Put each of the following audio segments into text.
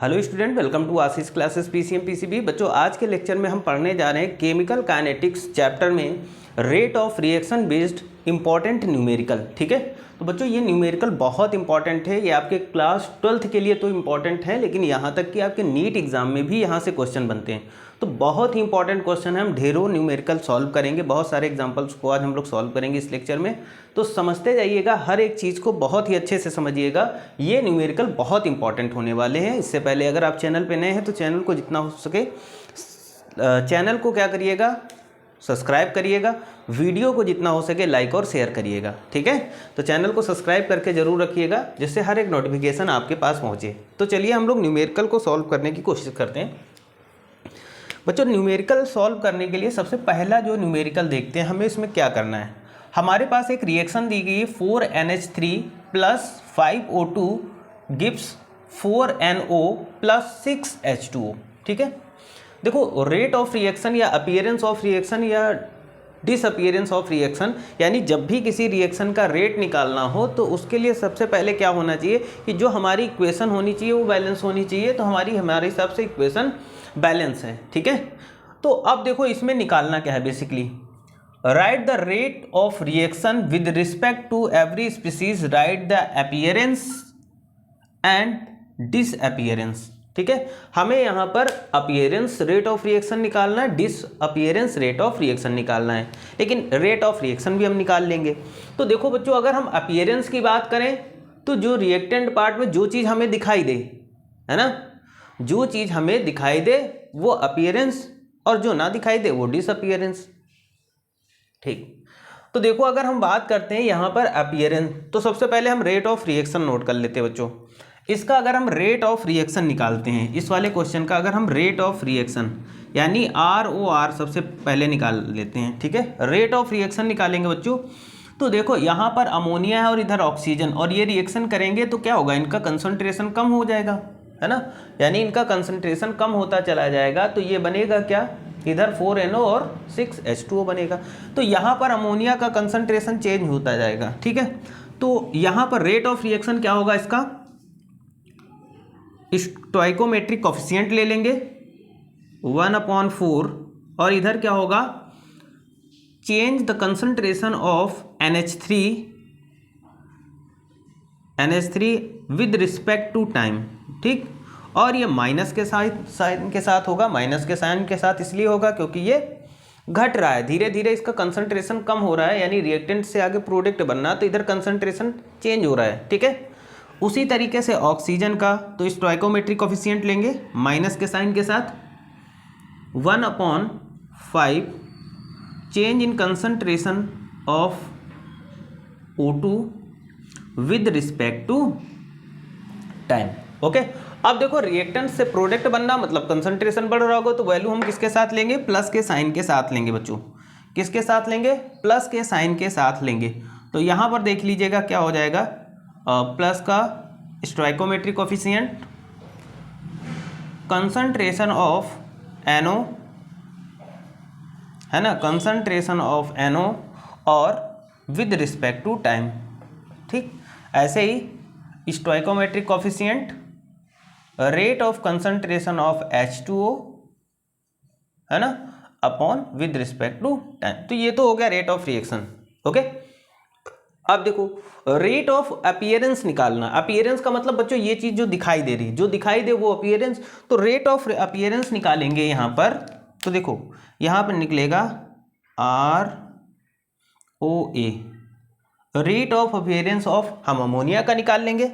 Hello student, welcome to Ashish classes PCM PCB. बच्चों, आज के लेक्चर में हम पढ़ने जा रहे हैं केमिकल काइनेटिक्स चैप्टर में rate of reaction based important numerical. ठीक है, तो बच्चों ये न्यूमेरिकल बहुत इंपॉर्टेंट है। ये आपके क्लास 12th के लिए तो इंपॉर्टेंट है, लेकिन यहाँ तक कि आपके नीट एग्जाम में भी यहाँ से क्वेश्चन बनते हैं। तो बहुत ही इंपॉर्टेंट क्वेश्चन है। हम ढेरों न्यूमेरिकल सॉल्व करेंगे, बहुत सारे एग्जाम्पल्स को आज हम लोग सॉल्व करेंगे इस लेक्चर में। तो समझते जाइएगा, हर एक चीज़ को बहुत ही अच्छे से समझिएगा। ये न्यूमेरिकल बहुत इंपॉर्टेंट होने वाले हैं। इससे पहले अगर आप चैनल पे नए हैं तो चैनल को जितना हो सके चैनल को क्या करिएगा, सब्सक्राइब करिएगा। वीडियो को जितना हो सके लाइक और शेयर करिएगा। ठीक है, तो चैनल को सब्सक्राइब करके जरूर रखिएगा, जिससे हर एक नोटिफिकेशन आपके पास पहुँचे। तो चलिए हम लोग न्यूमेरिकल को सॉल्व करने की कोशिश करते हैं। बच्चों, न्यूमेरिकल सॉल्व करने के लिए सबसे पहला जो न्यूमेरिकल देखते हैं, हमें इसमें क्या करना है। हमारे पास एक रिएक्शन दी गई है 4NH3 plus 5O2 gives 4NO plus 6H2O। ठीक है, देखो रेट ऑफ रिएक्शन या अपीयरेंस ऑफ रिएक्शन या डिसअपीयरेंस ऑफ रिएक्शन, यानी जब भी किसी रिएक्शन का रेट निकालना हो तो उसके लिए सबसे पहले क्या होना चाहिए कि जो हमारी इक्वेशन होनी चाहिए वो बैलेंस होनी चाहिए। तो हमारे हिसाब से इक्वेशन बैलेंस है। ठीक है, तो अब देखो इसमें निकालना क्या है। Basically right the rate of reaction with respect to every species, right the appearance and disappearance. ठीक है, हमें यहाँ पर अपीयरेंस रेट ऑफ रिएक्शन निकालना है, डिसअपीयरेंस रेट ऑफ रिएक्शन निकालना है, लेकिन रेट ऑफ रिएक्शन भी हम निकाल लेंगे। तो देखो बच्चों, अगर हम अपीयरेंस की बात करें तो जो रिएक्टेंट पार्ट में जो चीज़ हमें दिखाई दे, है ना, जो चीज़ हमें दिखाई दे वो अपीयरेंस और जो ना दिखाई दे वो डिसअपीयरेंस। ठीक, तो देखो अगर हम बात करते हैं यहाँ पर अपीयरेंस, तो सबसे पहले हम रेट ऑफ रिएक्शन नोट कर लेते हैं बच्चों। इसका अगर हम रेट ऑफ रिएक्शन निकालते हैं, इस वाले क्वेश्चन का अगर हम रेट ऑफ रिएक्शन यानी ROR सबसे पहले निकाल लेते हैं। ठीक है, रेट ऑफ रिएक्शन निकालेंगे बच्चों। तो देखो यहाँ पर अमोनिया है और इधर ऑक्सीजन, और ये रिएक्शन करेंगे तो क्या होगा, इनका कंसंट्रेशन कम हो जाएगा, है ना, यानी इनका कंसंट्रेशन कम होता चला जाएगा। तो ये बनेगा क्या, इधर 4NO और 6H2O बनेगा। तो यहाँ पर अमोनिया का कंसंट्रेशन चेंज होता जाएगा। ठीक है, तो यहाँ पर रेट ऑफ रिएक्शन क्या होगा, इसका स्टोइकोमेट्रिक कोफिशिएंट ले लेंगे 1/4, और इधर क्या होगा, change the concentration of NH3 with respect to time. ठीक, और ये माइनस के साइन के साथ होगा। माइनस के साइन के साथ इसलिए होगा क्योंकि ये घट रहा है, धीरे धीरे इसका कंसंट्रेशन कम हो रहा है, यानी रिएक्टेंट से आगे प्रोडक्ट बनना, तो इधर कंसंट्रेशन चेंज हो रहा है। ठीक है, उसी तरीके से ऑक्सीजन का तो स्टोइकोमेट्रिक कोफिशिएंट लेंगे माइनस के साइन के साथ 1/5 change in concentration of O2 with respect to time. Okay, अब देखो रिएक्टेंट से प्रोडक्ट बनना मतलब कंसंट्रेशन बढ़ रहा होगा, तो वैल्यू हम किसके साथ लेंगे, प्लस के साइन के साथ लेंगे बच्चों। किसके साथ लेंगे, प्लस के साइन के साथ लेंगे। तो यहाँ पर देख लीजिएगा क्या हो जाएगा, प्लस का stoichiometric coefficient, concentration of NO, है ना, कंसंट्रेशन ऑफ NO और विद रिस्पेक्ट टू टाइम। ठीक, ऐसे ही stoichiometric coefficient, rate of concentration of H2O, है ना, upon with respect to time. तो ये तो हो गया रेट ऑफ रिएक्शन। ओके, अब देखो रेट ऑफ अपीयरेंस निकालना। अपीयरेंस का मतलब बच्चों ये चीज जो दिखाई दे रही, जो दिखाई दे वो अपीयरेंस। तो रेट ऑफ अपीयरेंस निकालेंगे यहाँ पर, तो देखो यहाँ पर निकलेगा ROA, rate of appearance of, हम अमोनिया का निकाल लेंगे।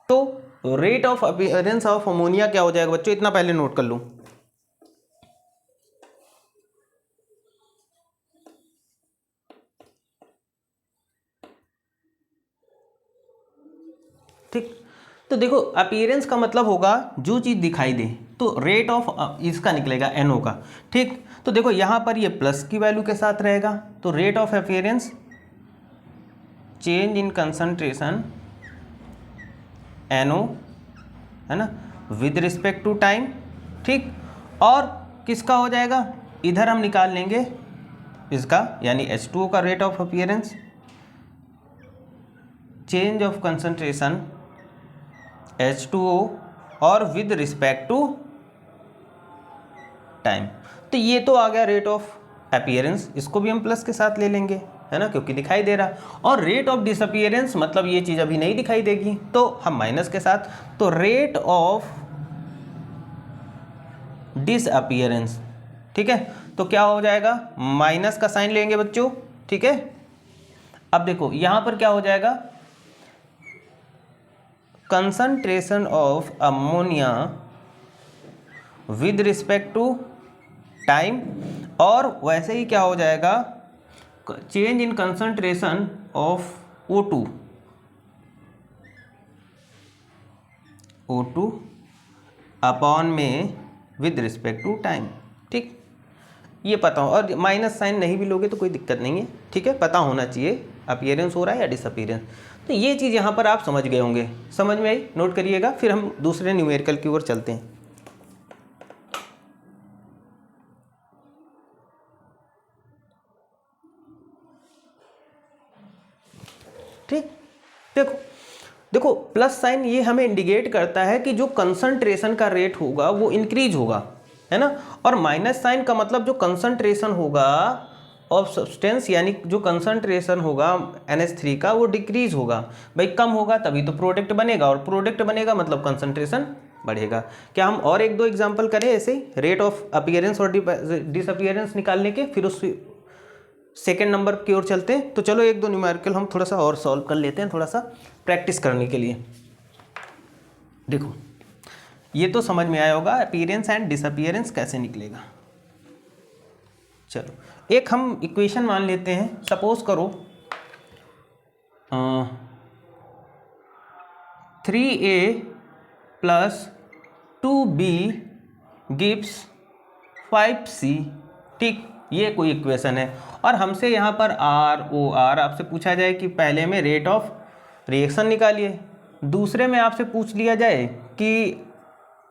तो rate of appearance of ammonia क्या हो जाएगा बच्चों, इतना पहले नोट कर लूं। ठीक, तो देखो अपीयरेंस का मतलब होगा जो चीज दिखाई दे, तो रेट ऑफ इसका निकलेगा NO का। ठीक, तो देखो यहाँ पर ये प्लस की वैल्यू के साथ रहेगा, तो rate of appearance change in concentration NO, है ना, विद रिस्पेक्ट टू टाइम। ठीक, और किसका हो जाएगा, इधर हम निकाल लेंगे इसका, यानी H2O का rate of appearance, change of concentration H2O और विद रिस्पेक्ट टू टाइम। तो ये तो आ गया रेट ऑफ अपीयरेंस, इसको भी हम प्लस के साथ ले लेंगे, है ना, क्योंकि दिखाई दे रहा। और रेट ऑफ डिसअपीयरेंस मतलब ये चीज़ अभी नहीं दिखाई देगी तो हम माइनस के साथ। तो रेट ऑफ डिसअपीयरेंस, ठीक है, तो क्या हो जाएगा, माइनस का साइन लेंगे बच्चों, ठीक है। अब देखो यहां पर क्या हो जाएगा, concentration of ammonia with respect to time, और वैसे ही क्या हो जाएगा, change in concentration of O2 upon में विद रिस्पेक्ट टू टाइम, ठीक, ये पता हो। और माइनस साइन नहीं भी लोगे तो कोई दिक्कत नहीं है, ठीक है, पता होना चाहिए अपीयरेंस हो रहा है या डिसअपीयरेंस। तो ये चीज़ यहाँ पर आप समझ गए होंगे, समझ में आई, नोट करिएगा। फिर हम दूसरे न्यूमेरिकल की ओर चलते हैं। ठीक, देखो देखो प्लस साइन ये हमें इंडिकेट करता है कि जो कंसंट्रेशन का रेट होगा वो इंक्रीज होगा, है ना। और माइनस साइन का मतलब जो कंसंट्रेशन होगा ऑफ सब्सटेंस, यानी जो कंसंट्रेशन होगा NH3 का वो डिक्रीज होगा। भाई कम होगा तभी तो प्रोडक्ट बनेगा, और प्रोडक्ट बनेगा मतलब कंसंट्रेशन बढ़ेगा। क्या हम और एक दो एग्जांपल करें ऐसे ही रेट ऑफ अपीयरेंस और डिसअपीयरेंस निकालने के, फिर उस सेकेंड नंबर की ओर चलते हैं। तो चलो एक दो न्यूमेरिकल हम थोड़ा सा और सॉल्व कर लेते हैं, थोड़ा सा प्रैक्टिस करने के लिए। देखो ये तो समझ में आया होगा अपीयरेंस एंड डिसअपीयरेंस कैसे निकलेगा। चलो एक हम इक्वेशन मान लेते हैं, सपोज करो 3A plus 2B gives 5C, ठीक, ये कोई इक्वेशन है। और हमसे यहाँ पर ROR आपसे पूछा जाए कि पहले में रेट ऑफ रिएक्शन निकालिए, दूसरे में आपसे पूछ लिया जाए कि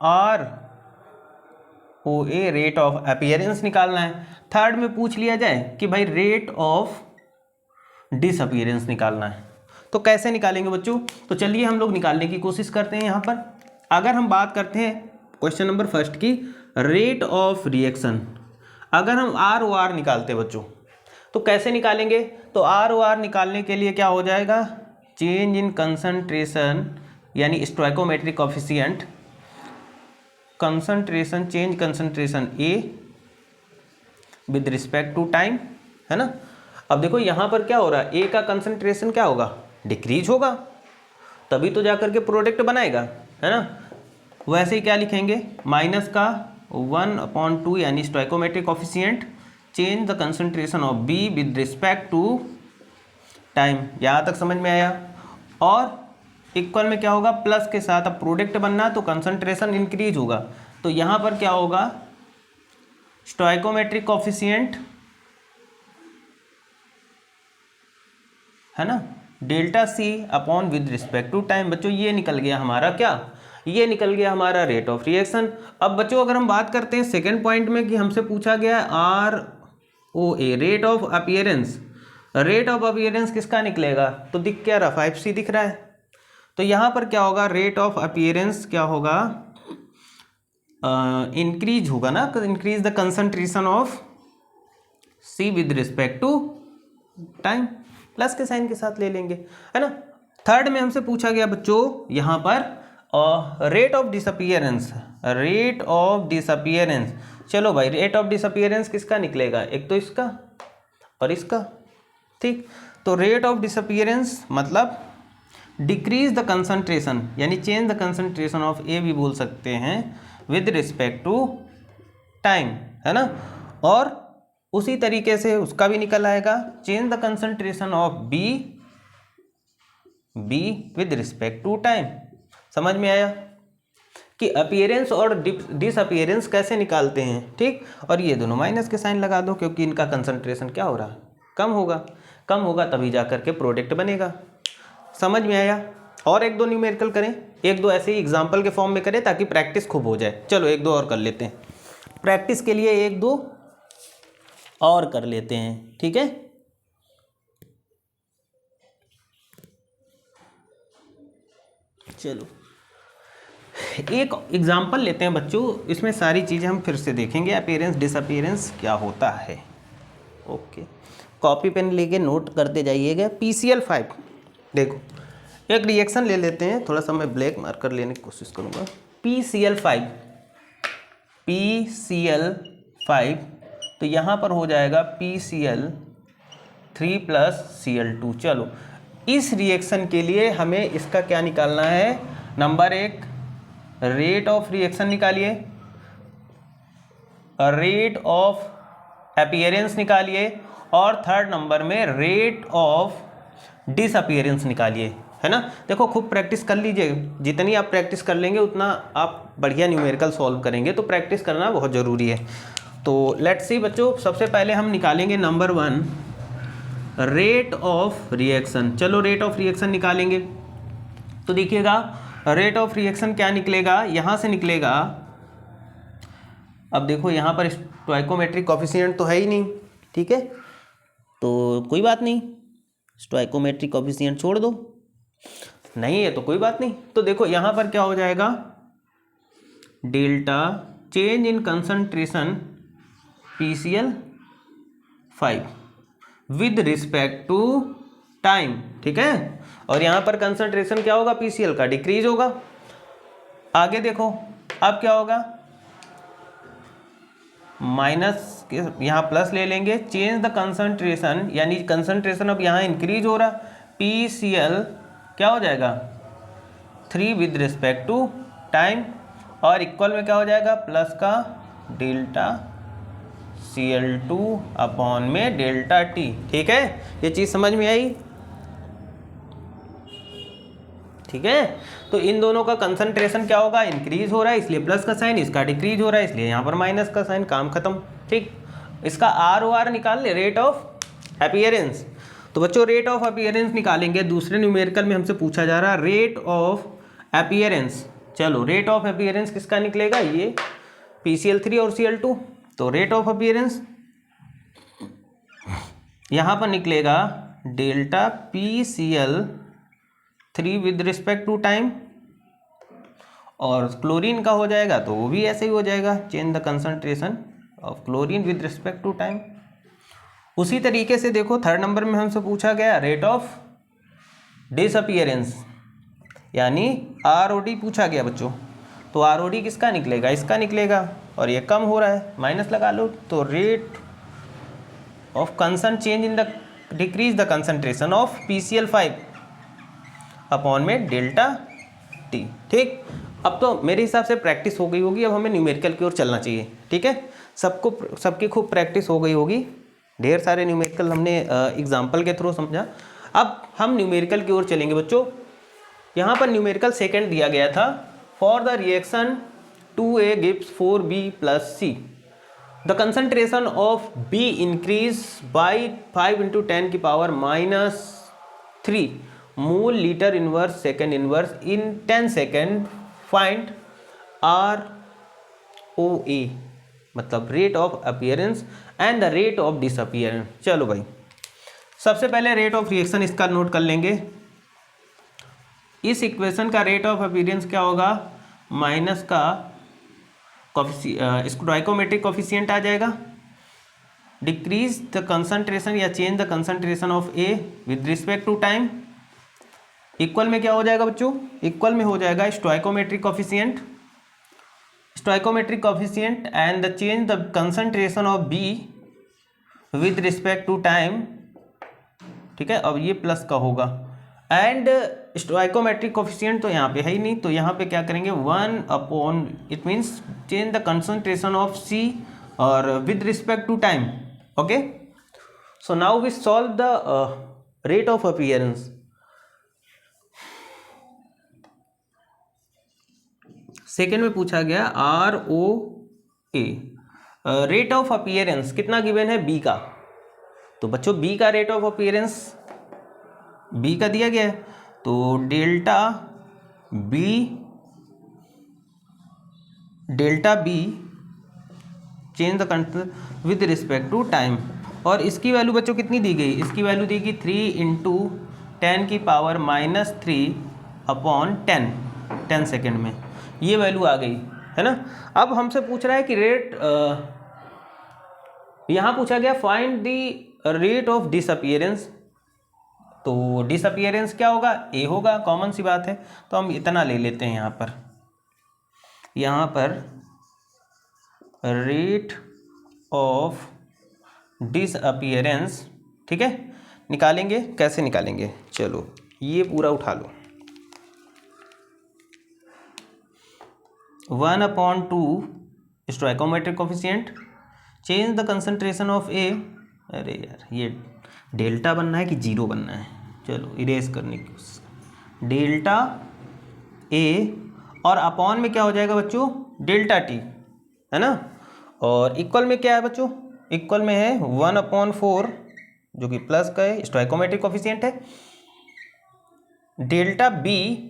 ROA रेट ऑफ अपीयरेंस निकालना है, थर्ड में पूछ लिया जाए कि भाई रेट ऑफ डिसअपीयरेंस निकालना है। तो कैसे निकालेंगे बच्चों, तो चलिए हम लोग निकालने की कोशिश करते हैं। यहाँ पर अगर हम बात करते हैं क्वेश्चन नंबर फर्स्ट की, रेट ऑफ रिएक्शन, अगर हम ROR निकालते हैं बच्चों तो कैसे निकालेंगे, तो ROR निकालने के लिए क्या हो जाएगा, चेंज इन कंसंट्रेशन यानी stoichiometric coefficient, concentration change concentration A with respect to time, है ना। अब देखो यहाँ पर क्या हो रहा है, A का कंसंट्रेशन क्या होगा, डिक्रीज होगा, तभी तो जाकर के प्रोडक्ट बनाएगा, है ना। वैसे ही क्या लिखेंगे, माइनस का 1/2 यानी stoichiometric coefficient, change the concentration of B with respect to time. यहाँ तक समझ में आया। और इक्वल में क्या होगा, प्लस के साथ, अब प्रोडक्ट बनना तो कंसंट्रेशन इंक्रीज होगा, तो यहाँ पर क्या होगा, स्टोइकोमेट्रिक कोफिशिएंट, है ना, delta C upon with respect to time. बच्चों ये निकल गया हमारा क्या, ये निकल गया हमारा रेट ऑफ रिएक्शन। अब बच्चों अगर हम बात करते हैं सेकेंड पॉइंट में कि हमसे पूछा गया ROA rate of appearance, rate of appearance किसका निकलेगा, तो दिख क्या रहा, 5C दिख रहा है। तो यहाँ पर क्या होगा, रेट ऑफ अपीयरेंस क्या होगा, इंक्रीज होगा ना, increase the concentration of C with respect to time, plus के साइन के साथ ले लेंगे, है ना। थर्ड में हमसे पूछा गया बच्चों यहाँ पर rate of disappearance, rate of disappearance, चलो भाई रेट ऑफ डिसअपीयरेंस किसका निकलेगा, एक तो इसका और इसका, ठीक। तो रेट ऑफ डिसअपीयरेंस मतलब डिक्रीज द कंसंट्रेशन यानी change the concentration of A भी बोल सकते हैं विद रिस्पेक्ट टू टाइम, है ना। और उसी तरीके से उसका भी निकल आएगा, change the concentration of B with respect to time. समझ में आया कि अपीयरेंस और डिसअपीयरेंस कैसे निकालते हैं, ठीक। और ये दोनों माइनस के साइन लगा दो क्योंकि इनका कंसंट्रेशन क्या हो रहा है, कम होगा, कम होगा तभी जा करके प्रोडक्ट बनेगा। समझ में आया। और एक दो न्यूमेरिकल करें, एक दो ऐसे ही एग्जाम्पल के फॉर्म में करें ताकि प्रैक्टिस खूब हो जाए। चलो एक दो और कर लेते हैं, प्रैक्टिस के लिए एक दो और कर लेते हैं, ठीक है। चलो एक एग्जाम्पल लेते हैं बच्चों, इसमें सारी चीज़ें हम फिर से देखेंगे, अपीयरेंस डिसअपीयरेंस क्या होता है। ओके, कॉपी पेन लेके नोट करते जाइएगा। PCl5, देखो एक रिएक्शन ले लेते हैं, थोड़ा सा मैं ब्लैक मार्कर लेने की कोशिश करूँगा। PCl5 तो यहाँ पर हो जाएगा PCl3 + Cl2। चलो इस रिएक्शन के लिए हमें इसका क्या निकालना है, नंबर 1 रेट ऑफ रिएक्शन निकालिए, रेट ऑफ अपीयरेंस निकालिए, और थर्ड नंबर में रेट ऑफ डिसअपीयरेंस निकालिए, है ना। देखो खूब प्रैक्टिस कर लीजिए, जितनी आप प्रैक्टिस कर लेंगे उतना आप बढ़िया न्यूमेरिकल सॉल्व करेंगे, तो प्रैक्टिस करना बहुत ज़रूरी है। तो लेट्स सी बच्चों, सबसे पहले हम निकालेंगे नंबर 1 रेट ऑफ रिएक्शन। चलो रेट ऑफ रिएक्शन निकालेंगे, तो देखिएगा रेट ऑफ रिएक्शन क्या निकलेगा, यहाँ से निकलेगा। अब देखो यहाँ पर स्टोइकोमेट्रिक कोफिशिएंट तो है ही नहीं, ठीक है, तो कोई बात नहीं, स्टोइकोमेट्रिक कोफिशिएंट छोड़ दो, नहीं है तो कोई बात नहीं। तो देखो यहाँ पर क्या हो जाएगा, delta change in concentration PCl5 with respect to time, ठीक है, और यहाँ पर कंसंट्रेशन क्या होगा, PCl का डिक्रीज होगा। आगे देखो अब क्या होगा, माइनस यहाँ प्लस ले लेंगे, चेंज द कंसंट्रेशन, यानी कंसंट्रेशन अब यहाँ इंक्रीज हो रहा, PCl क्या हो जाएगा 3 विद रिस्पेक्ट टू टाइम, और इक्वल में क्या हो जाएगा, प्लस का डेल्टा Cl2 अपॉन में डेल्टा T, ठीक है, ये चीज़ समझ में आई, ठीक है। तो इन दोनों का कंसंट्रेशन क्या होगा, इंक्रीज हो रहा है इसलिए प्लस का साइन, इसका डिक्रीज हो रहा है इसलिए यहाँ पर माइनस का साइन, काम खत्म, ठीक। इसका ROR निकाल ले, रेट ऑफ अपीयरेंस। तो बच्चों रेट ऑफ अपीयरेंस निकालेंगे, दूसरे न्यूमेरिकल में हमसे पूछा जा रहा है रेट ऑफ अपीयरेंस। चलो रेट ऑफ अपीयरेंस किसका निकलेगा, ये PCl3 और Cl2। तो रेट ऑफ अपीयरेंस यहाँ पर निकलेगा delta PCl3 with respect to time, और क्लोरीन का हो जाएगा तो वो भी ऐसे ही हो जाएगा, change the concentration of chlorine with respect to time. उसी तरीके से देखो थर्ड नंबर में हमसे पूछा गया रेट ऑफ डिसअपीयरेंस, यानी ROD पूछा गया बच्चों, तो ROD किसका निकलेगा, इसका निकलेगा, और ये कम हो रहा है माइनस लगा लो, तो रेट ऑफ कंसन change in the decrease the concentration of PCl5 upon में डेल्टा T, ठीक। अब तो मेरे हिसाब से प्रैक्टिस हो गई होगी, अब हमें न्यूमेरिकल की ओर चलना चाहिए, ठीक है। सबकी खूब प्रैक्टिस हो गई होगी, ढेर सारे न्यूमेरिकल हमने एग्जाम्पल के थ्रू समझा। अब हम न्यूमेरिकल की ओर चलेंगे बच्चों। यहाँ पर न्यूमेरिकल सेकंड दिया गया था, for the reaction 2A gives 4B + C, the concentration of B increase by 5 × 10⁻³ mole litre inverse second inverse in 10 second, find ROA, मतलब rate of appearance and the rate of disappearance. चलो भाई सबसे पहले rate of reaction इसका note कर लेंगे। इस equation का रेट ऑफ अपीयरेंस क्या होगा, माइनस का स्टोइकोमेट्रिक कोफिशिएंट आ जाएगा, डिक्रीज द कंसंट्रेशन या change the concentration of A with respect to time, equal में क्या हो जाएगा बच्चों, इक्वल में हो जाएगा stoichiometric coefficient and the change the concentration of B with respect to time, ठीक है। अब ये प्लस का होगा, एंड स्टोइकोमेट्रिक कोफिशिएंट तो यहाँ पे है ही नहीं, तो यहाँ पे क्या करेंगे 1 upon, it means change the concentration of C और with respect to time, okay. So now we solve the rate of appearance. Second में पूछा गया ROA, रेट ऑफ अपीयरेंस कितना गिवन है, B का, तो बच्चों B का रेट ऑफ अपीयरेंस B का दिया गया है, तो delta B change the concentration with respect to time, और इसकी वैल्यू बच्चों कितनी दी गई, इसकी वैल्यू दी गई 3 × 10⁻³ अपॉन 10, 10 सेकेंड में, ये वैल्यू आ गई है ना। अब हमसे पूछ रहा है कि रेट, यहाँ पूछा गया find the rate of disappearance, तो डिसअपियरेंस क्या होगा, ए होगा, कॉमन सी बात है। तो हम इतना ले लेते हैं यहाँ पर रेट ऑफ डिसअपियरेंस, ठीक है। निकालेंगे, कैसे निकालेंगे, चलो ये पूरा उठा लो, 1/2 stoichiometric coefficient, change the concentration of A, अरे यार ये डेल्टा बनना है कि जीरो बनना है, चलो इरेज करने की कोशिश, डेल्टा ए और अपॉन में क्या हो जाएगा बच्चों, डेल्टा टी, है ना। और इक्वल में क्या है बच्चों, इक्वल में है 1/4 जो कि प्लस का है, स्टोइकोमेट्रिक कोफिशिएंट है, डेल्टा बी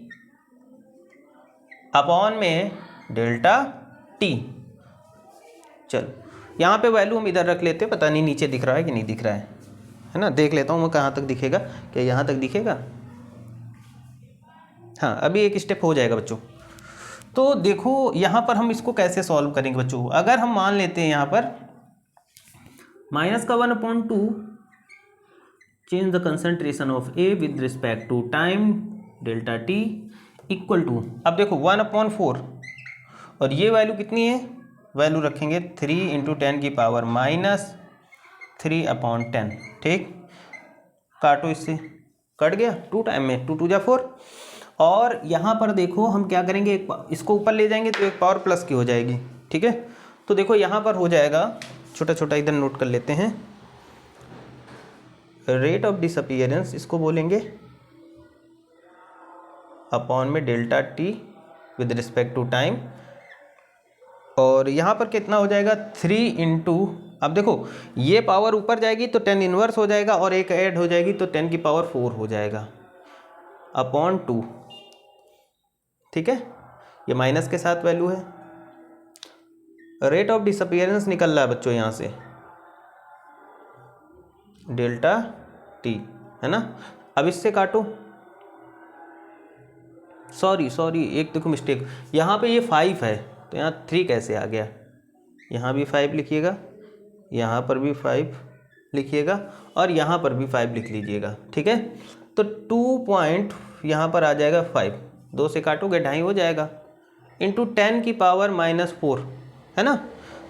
अपॉन में डेल्टा टी। चलो यहाँ पे वैल्यू हम इधर रख लेते हैं, पता नहीं नीचे दिख रहा है कि नहीं दिख रहा है ना, देख लेता हूँ मैं कहाँ तक दिखेगा, क्या यहाँ तक दिखेगा, हाँ अभी एक स्टेप हो जाएगा बच्चों। तो देखो यहाँ पर हम इसको कैसे सॉल्व करेंगे बच्चों, अगर हम मान लेते हैं यहाँ पर माइनस का 1/2 change the concentration of A with respect to time delta T equal to, अब देखो 1/4 और ये वैल्यू कितनी है, वैल्यू रखेंगे 3 × 10 की पावर -3/10, ठीक, काटो इससे, कट गया, 2 टाइम में 2 × 2 = 4। और यहाँ पर देखो हम क्या करेंगे, इसको ऊपर ले जाएंगे तो एक पावर प्लस की हो जाएगी, ठीक है। तो देखो यहाँ पर हो जाएगा, छोटा छोटा इधर नोट कर लेते हैं, रेट ऑफ डिसअपियरेंस इसको बोलेंगे अपॉन में delta T with respect to time, और यहाँ पर कितना हो जाएगा 3 × अब देखो ये पावर ऊपर जाएगी तो 10 इनवर्स हो जाएगा और एक ऐड हो जाएगी तो 10 की पावर 4 हो जाएगा अपॉन 2, ठीक है। ये माइनस के साथ वैल्यू है, रेट ऑफ डिसअपियरेंस निकल रहा है बच्चों यहाँ से डेल्टा टी, है ना। अब इससे काटो, सॉरी एक देखो मिस्टेक, यहाँ पे ये 5 है तो यहाँ 3 कैसे आ गया, यहाँ भी 5 लिखिएगा, यहाँ पर भी 5 लिखिएगा और यहाँ पर भी 5 लिख लीजिएगा, ठीक है। तो 2 पॉइंट यहाँ पर आ जाएगा 5, 2 से काटोगे 2.5 हो जाएगा, इंटू 10 की पावर -4, है ना।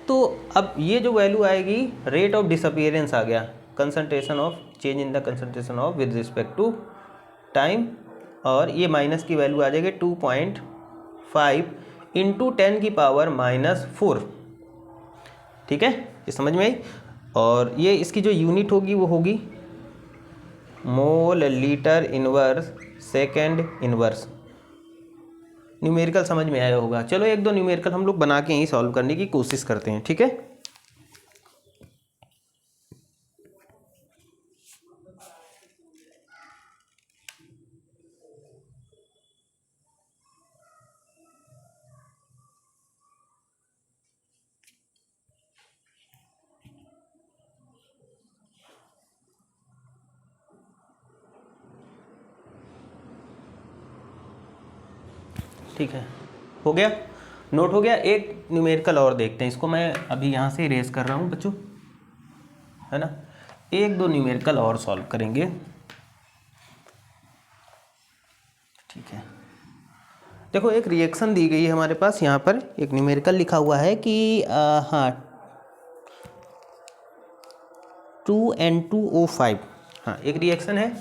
तो अब ये जो वैल्यू आएगी रेट ऑफ डिसअपियरेंस आ गया, concentration of, change in the concentration of with respect to time, और ये माइनस की वैल्यू आ जाएगी 2.5 इंटू 10 की पावर -4, ठीक है, ये समझ में आई। और ये इसकी जो यूनिट होगी वो होगी मोल litre inverse second inverse, numerical समझ में आया होगा। चलो 1-2 न्यूमेरिकल हम लोग बना के ही सॉल्व करने की कोशिश करते हैं, ठीक है। ठीक है, हो गया, नोट हो गया। एक न्यूमेरिकल और देखते हैं, इसको मैं अभी यहाँ से इरेज कर रहा हूँ बच्चों, है ना। 1-2 न्यूमेरिकल और सॉल्व करेंगे, ठीक है। देखो एक रिएक्शन दी गई है हमारे पास, यहाँ पर एक न्यूमेरिकल लिखा हुआ है कि हाँ 2N2O5, हाँ एक रिएक्शन है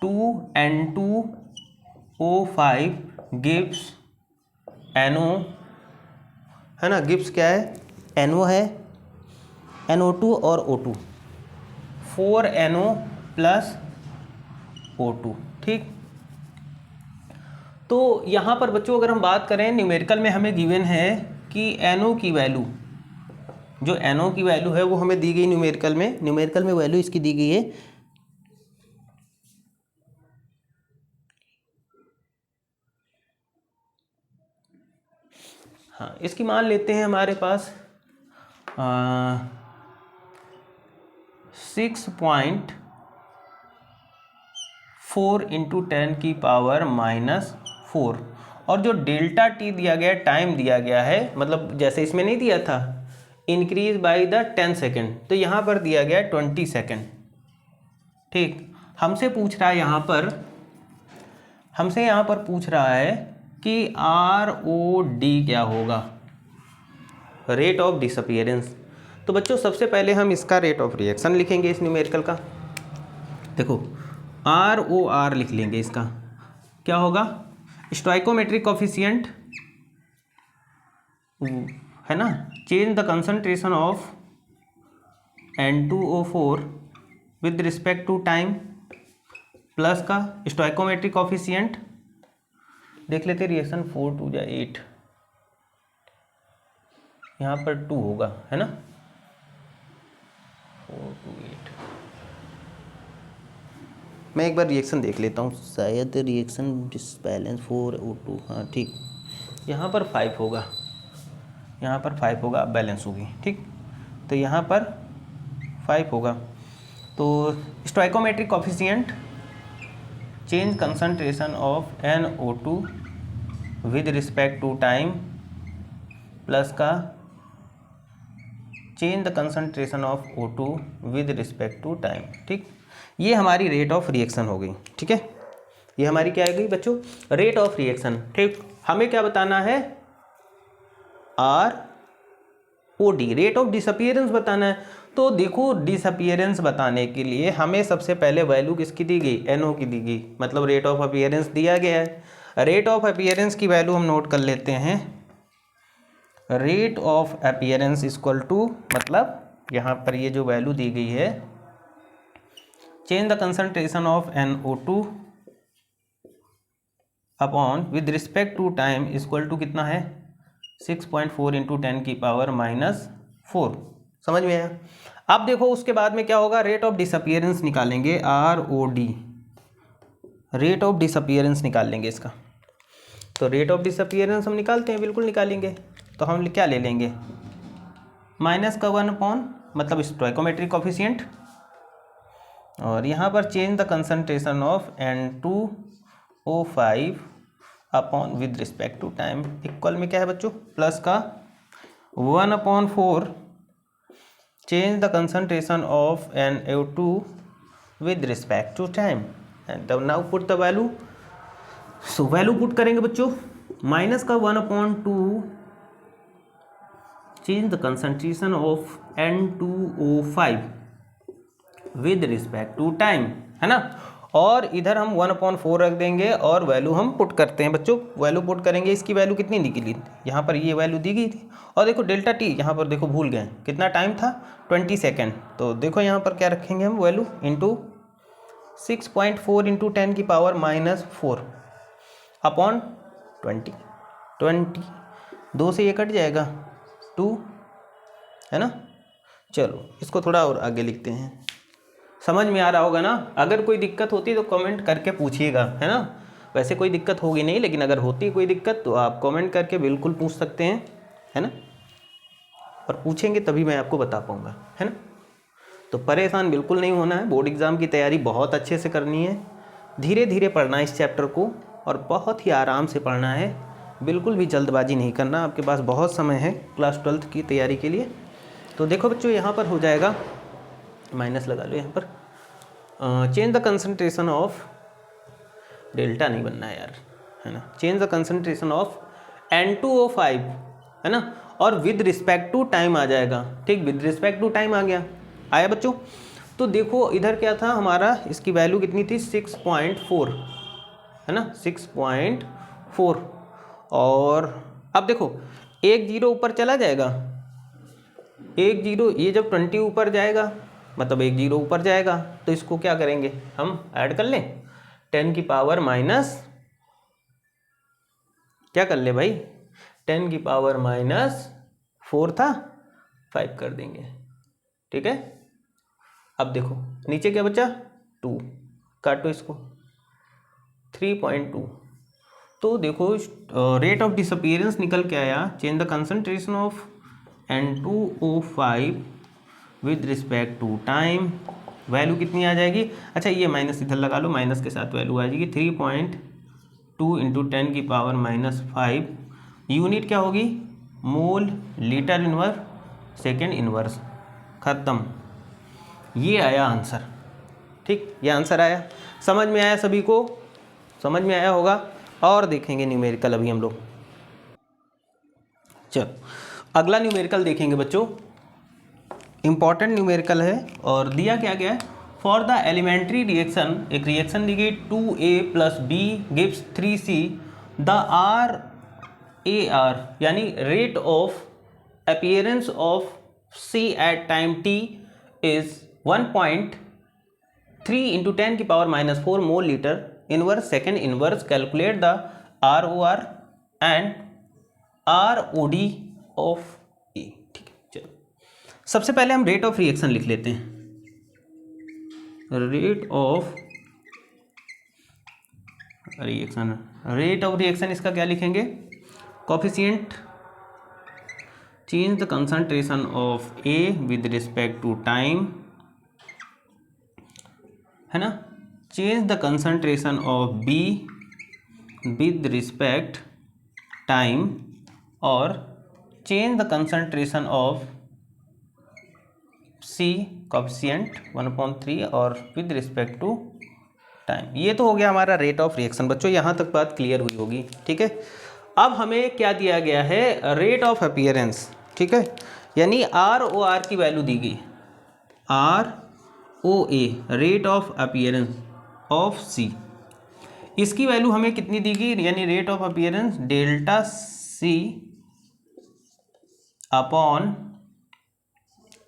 2N2O5 गिव्स NO, है ना, गिव्स क्या है, NO है, NO2 और O2, 4NO + O2, ठीक। तो यहाँ पर बच्चों अगर हम बात करें न्यूमेरिकल में हमें गिवन है कि NO की वैल्यू, जो NO की वैल्यू है वो हमें दी गई न्यूमेरिकल में वैल्यू इसकी दी गई है हाँ, इसकी मान लेते हैं हमारे पास 6.4 × 10 की पावर -4, और जो डेल्टा टी दिया गया है, टाइम दिया गया है, मतलब जैसे इसमें नहीं दिया था इंक्रीज बाय द 10 सेकेंड, तो यहाँ पर दिया गया है 20 सेकेंड। ठीक, हमसे पूछ रहा है यहाँ पर पूछ रहा है कि ROD क्या होगा, रेट ऑफ डिसअपियरेंस। तो बच्चों सबसे पहले हम इसका रेट ऑफ रिएक्शन लिखेंगे इस न्यूमेरिकल का। देखो ROR लिख लेंगे, इसका क्या होगा, स्टोइकोमेट्रिक कोफिशिएंट है ना, change the concentration of N2O4 with respect to time, plus का स्टोइकोमेट्रिक कोफिशिएंट देख लेते, रिएक्शन 4 2 जा 8, यहाँ पर 2 होगा है ना, 4 2 8। मैं एक बार रिएक्शन देख लेता हूँ, शायद रिएक्शन डिसबैलेंस 4O2, हाँ ठीक, यहाँ पर 5 होगा, यहाँ पर 5 होगा, अब बैलेंस होगी। ठीक, तो यहाँ पर 5 होगा। तो stoichiometric coefficient change concentration of NO2 with respect to time, plus का change the concentration of O2 with respect to time. ठीक, ये हमारी रेट ऑफ रिएक्शन हो गई। ठीक है, ये हमारी क्या आ गई बच्चों, रेट ऑफ रिएक्शन। ठीक, हमें क्या बताना है, ROD, रेट ऑफ डिसअपियरेंस बताना है। तो देखो डिसअपियरेंस बताने के लिए हमें सबसे पहले वैल्यू किसकी दी गई, NO की दी गई, मतलब रेट ऑफ अपीयरेंस दिया गया है। रेट ऑफ अपीयरेंस की वैल्यू हम नोट कर लेते हैं, rate of appearance equal to, मतलब यहाँ पर ये जो वैल्यू दी गई है, change the concentration of NO2 upon with respect to time equal to कितना है, 6.4 इंटू 10⁻⁴। समझ में आया। अब देखो उसके बाद में क्या होगा, रेट ऑफ डिसअपियरेंस निकालेंगे, ROD, रेट ऑफ डिसअपियरेंस निकाल लेंगे इसका। तो रेट ऑफ डिसअपियरेंस हम निकालते हैं, बिल्कुल निकालेंगे। तो हम क्या ले लेंगे, माइनस का 1 अपॉन, मतलब स्टोइकोमेट्रिक कोफिशिएंट, और यहाँ पर change the concentration of N2O5 upon with respect to time, equal में क्या है बच्चों, प्लस का 1/4 change the concentration of NO2 with respect to time, and now put the value. So value put करेंगे बच्चों, माइनस का 1/2 change the concentration of N2O5 with respect to time, है ना, और इधर हम 1/4 रख देंगे और वैल्यू हम पुट करते हैं बच्चों। वैल्यू पुट करेंगे, इसकी वैल्यू कितनी निकली, यहाँ पर ये वैल्यू दी गई थी, और देखो डेल्टा टी यहाँ पर देखो भूल गए कितना टाइम था, 20 सेकेंड। तो देखो यहाँ पर क्या रखेंगे हम, वैल्यू इंटू 6.4 इंटू 10⁻⁴ अपॉन 20, 2 से ये कट जाएगा 2, है ना। चलो इसको थोड़ा और आगे लिखते हैं, समझ में आ रहा होगा ना। अगर कोई दिक्कत होती तो कमेंट करके पूछिएगा, है ना। वैसे कोई दिक्कत होगी नहीं, लेकिन अगर होती कोई दिक्कत तो आप कमेंट करके बिल्कुल पूछ सकते हैं, है ना, और पूछेंगे तभी मैं आपको बता पाऊँगा, है ना। तो परेशान बिल्कुल नहीं होना है, बोर्ड एग्ज़ाम की तैयारी बहुत अच्छे से करनी है, धीरे धीरे पढ़ना है इस चैप्टर को, और बहुत ही आराम से पढ़ना है, बिल्कुल भी जल्दबाजी नहीं करना। आपके पास बहुत समय है क्लास 12th की तैयारी के लिए। तो देखो बच्चों यहाँ पर हो जाएगा, माइनस लगा लो यहाँ पर, change the concentration of, delta नहीं बनना है यार, है ना, change the concentration of N2O5, है ना, और विद रिस्पेक्ट टू टाइम आ जाएगा। ठीक, विद रिस्पेक्ट टू टाइम आ गया, आया बच्चों। तो देखो इधर क्या था हमारा, इसकी वैल्यू कितनी थी, 6.4, है ना, 6.4, और अब देखो 1 0 ऊपर चला जाएगा, 1 0, ये जब 20 ऊपर जाएगा मतलब 1 0 ऊपर जाएगा, तो इसको क्या करेंगे हम, ऐड कर लें, 10⁻⁻, क्या कर ले भाई, 10⁻⁴ था, 5 कर देंगे। ठीक है, अब देखो नीचे क्या बचा, 2, काटो इसको, 3.2। तो देखो रेट ऑफ डिसअपियरेंस निकल के आया, change the concentration of N2O5 with respect to time, value कितनी आ जाएगी, अच्छा ये माइनस इधर लगा लो, माइनस के साथ वैल्यू आ जाएगी 2 इंटू 10 की पावर -5, यूनिट क्या होगी, मोल लीटर इनवर्स सेकेंड इनवर्स, ख़त्म। ये आया आंसर। ठीक, ये आंसर आया। समझ में आया सभी को, समझ में आया होगा। और देखेंगे न्यूमेरिकल अभी हम लोग। चलो अगला न्यूमेरिकल देखेंगे बच्चों, इंपॉर्टेंट न्यूमेरिकल है। और दिया क्या गया है, फॉर द एलिमेंट्री रिएक्शन, एक रिएक्शन दी गई 2A + B gives 3C, the RAR यानी rate of appearance of C at time t is 1.3 into 10 की power -4 mole litre inverse second inverse, calculate the ROR and ROD of A। ठीक है, चलो सबसे पहले हम रेट ऑफ रिएक्शन लिख लेते हैं। रेट ऑफ रिएक्शन इसका क्या लिखेंगे, coefficient change the concentration of A with respect to time, है ना, change the concentration of B with respect time, और change the concentration of C coefficient 1/3 और विद रिस्पेक्ट टू टाइम। ये तो हो गया हमारा रेट ऑफ रिएक्शन। बच्चों यहाँ तक बात क्लियर हुई होगी। ठीक है, अब हमें क्या दिया गया है, रेट ऑफ अपीयरेंस। ठीक है, यानी ROR की वैल्यू दी गई, ROA rate of appearance of C, इसकी वैल्यू हमें कितनी दी गई, यानी rate of appearance delta C upon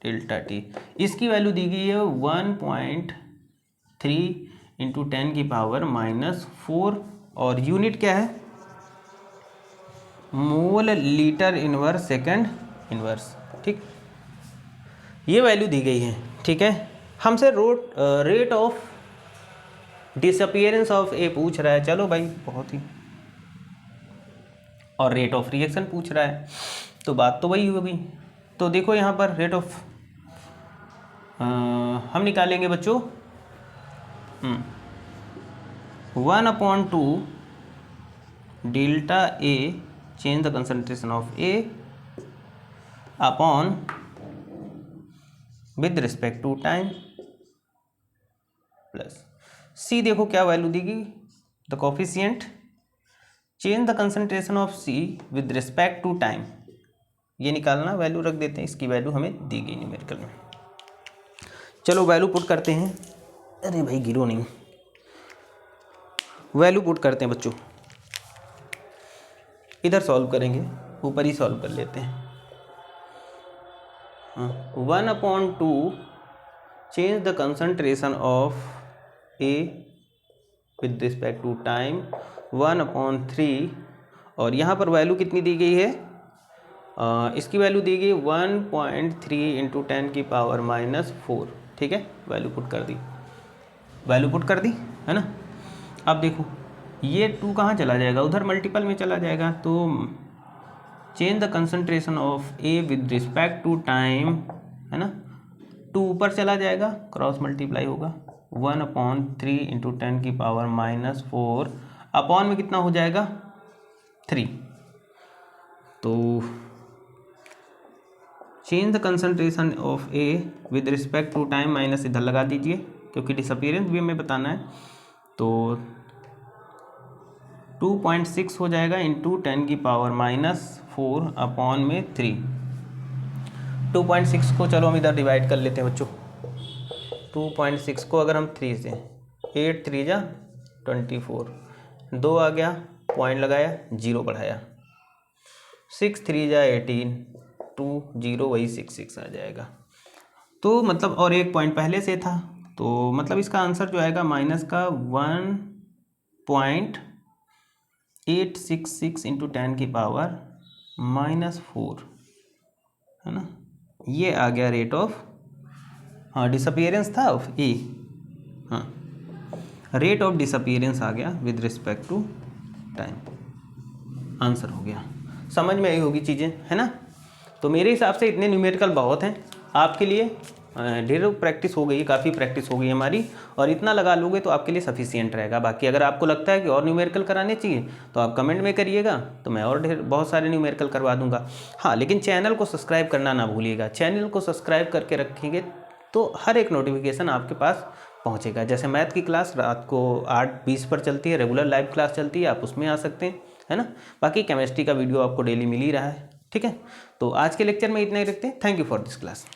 delta T, इसकी वैल्यू दी गई है 1.3 इंटू 10 की पावर -4, और यूनिट क्या है, मोल लीटर इनवर्स सेकेंड इनवर्स। ठीक, ये वैल्यू दी गई है। ठीक है, हमसे रेट ऑफ डिसअपीयरेंस ऑफ ए पूछ रहा है। चलो भाई बहुत ही, और रेट ऑफ रिएक्शन पूछ रहा है, तो बात तो वही होगी। तो देखो यहाँ पर रेट ऑफ हम निकालेंगे बच्चों 1/2 delta A change the concentration of A upon with respect to time plus C, देखो क्या वैल्यू दी गई, the coefficient change the concentration of C with respect to time, ये निकालना, वैल्यू रख देते हैं, इसकी वैल्यू हमें दी गई न्यूमेरिकल में। चलो वैल्यू पुट करते हैं, अरे भाई गिरो नहीं, वैल्यू पुट करते हैं बच्चों, इधर सॉल्व करेंगे, ऊपर ही सॉल्व कर लेते हैं। 1/2 change the concentration of A with respect to time 1/3, और यहाँ पर वैल्यू कितनी दी गई है, इसकी वैल्यू दी गई 1.3 इंटू 10 की पावर -4। ठीक है, वैल्यू पुट कर दी, है ना। अब देखो ये 2 कहाँ चला जाएगा, उधर मल्टीपल में चला जाएगा, तो change the concentration of A with respect to time, है ना, 2 ऊपर चला जाएगा, क्रॉस मल्टीप्लाई होगा, 1/3 इंटू 10 की पावर -4 अपॉन में कितना हो जाएगा 3। तो change the concentration of A with respect to time minus इधर लगा दीजिए, क्योंकि डिसअपीयरेंस भी हमें बताना है, तो 2.6 हो जाएगा इंटू 10 की पावर -4 अपॉन में 3। 2.6 को चलो हम इधर डिवाइड कर लेते हैं बच्चों। 2.6 को अगर हम 3 से 8 3 जा 24, 2 आ गया, पॉइंट लगाया, 0 बढ़ाया, 6 3 जा 18, 2 0 वही 6 आ जाएगा। तो मतलब और एक पॉइंट पहले से था, तो मतलब इसका आंसर जो आएगा माइनस का 1.866 इंटू 10 की पावर -4, है ना। ये आ गया रेट ऑफ, हाँ डिसअपीयरेंस था ऑफ ए, हाँ रेट ऑफ डिसअपीयरेंस आ गया with respect to time, answer हो गया। समझ में आई होगी चीज़ें, है ना। तो मेरे हिसाब से इतने न्यूमेरिकल बहुत हैं आपके लिए, ढेरों प्रैक्टिस हो गई है, काफ़ी प्रैक्टिस हो गई हमारी, और इतना लगा लोगे तो आपके लिए सफिशियंट रहेगा। बाकी अगर आपको लगता है कि और न्यूमेरिकल कराने चाहिए तो आप कमेंट में करिएगा, तो मैं और बहुत सारे न्यूमेरिकल करवा दूंगा। हाँ, लेकिन चैनल को सब्सक्राइब करना ना भूलिएगा। चैनल को सब्सक्राइब करके रखेंगे तो हर एक नोटिफिकेशन आपके पास पहुँचेगा। जैसे मैथ की क्लास रात को 8:20 पर चलती है, रेगुलर लाइव क्लास चलती है, आप उसमें आ सकते हैं, है ना। बाकी केमिस्ट्री का वीडियो आपको डेली मिल ही रहा है, ठीक है। तो आज के लेक्चर में इतना ही रखते हैं। Thank you for this class.